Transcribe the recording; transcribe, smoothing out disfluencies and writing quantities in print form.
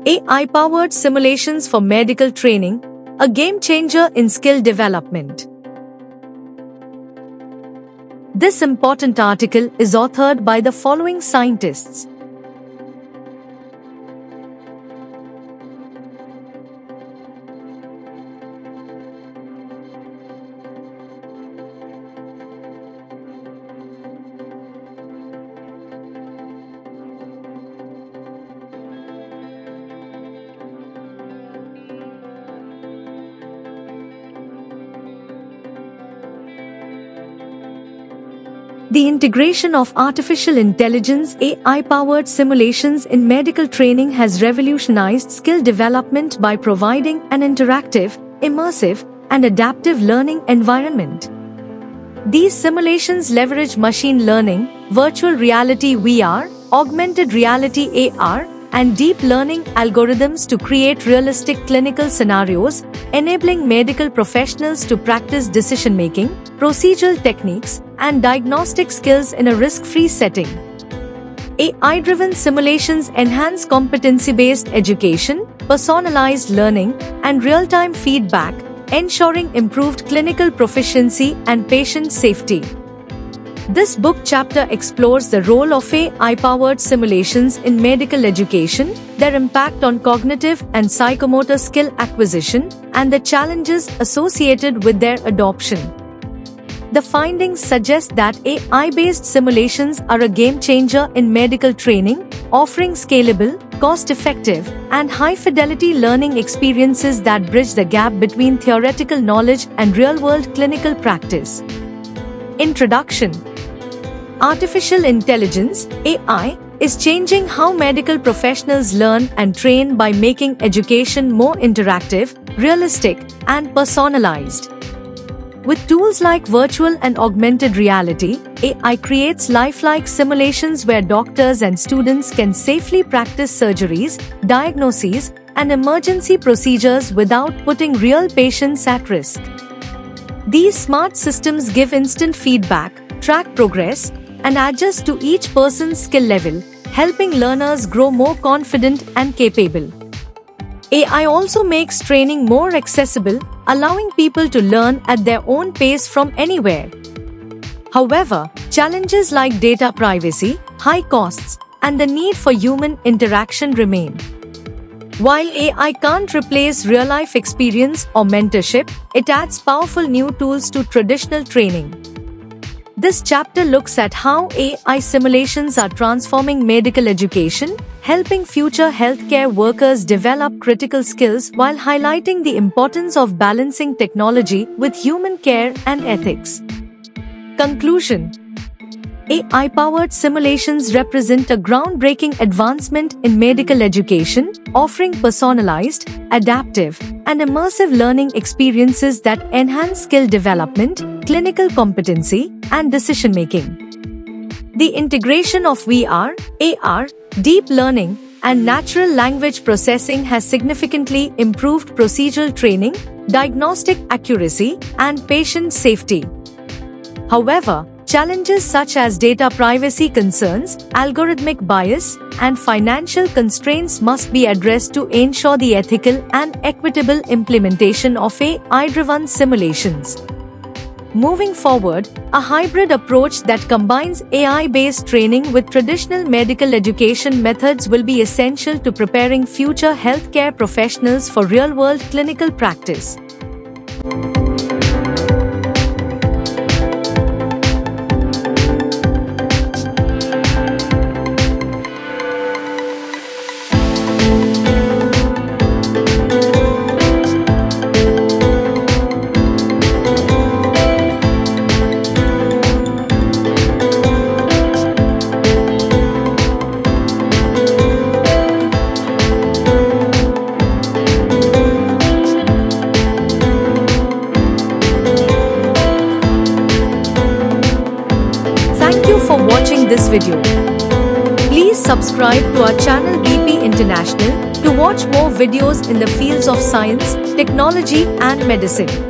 AI-powered simulations for medical training, a game changer in skill development. This important article is authored by the following scientists. The integration of artificial intelligence AI-powered simulations in medical training has revolutionized skill development by providing an interactive, immersive, and adaptive learning environment. These simulations leverage machine learning, virtual reality VR, augmented reality AR, and deep learning algorithms to create realistic clinical scenarios, enabling medical professionals to practice decision-making, procedural techniques, and diagnostic skills in a risk-free setting. AI-driven simulations enhance competency-based education, personalized learning, and real-time feedback, ensuring improved clinical proficiency and patient safety. This book chapter explores the role of AI-powered simulations in medical education, their impact on cognitive and psychomotor skill acquisition, and the challenges associated with their adoption. The findings suggest that AI-based simulations are a game changer in medical training, offering scalable, cost-effective, and high-fidelity learning experiences that bridge the gap between theoretical knowledge and real-world clinical practice. Introduction. Artificial intelligence, AI, is changing how medical professionals learn and train by making education more interactive, realistic, and personalized. With tools like virtual and augmented reality, AI creates lifelike simulations where doctors and students can safely practice surgeries, diagnoses, and emergency procedures without putting real patients at risk. These smart systems give instant feedback, track progress, and adjust to each person's skill level, helping learners grow more confident and capable. AI also makes training more accessible, allowing people to learn at their own pace from anywhere. However, challenges like data privacy, high costs, and the need for human interaction remain. While AI can't replace real-life experience or mentorship, it adds powerful new tools to traditional training. This chapter looks at how AI simulations are transforming medical education, helping future healthcare workers develop critical skills while highlighting the importance of balancing technology with human care and ethics. Conclusion. AI-powered simulations represent a groundbreaking advancement in medical education, offering personalized, adaptive, and immersive learning experiences that enhance skill development, clinical competency, and decision-making. The integration of VR, AR, deep learning, and natural language processing has significantly improved procedural training, diagnostic accuracy, and patient safety. However, challenges such as data privacy concerns, algorithmic bias, and financial constraints must be addressed to ensure the ethical and equitable implementation of AI-driven simulations. Moving forward, a hybrid approach that combines AI-based training with traditional medical education methods will be essential to preparing future healthcare professionals for real-world clinical practice. For watching this video. Please subscribe to our channel BP International to watch more videos in the fields of science, technology and medicine.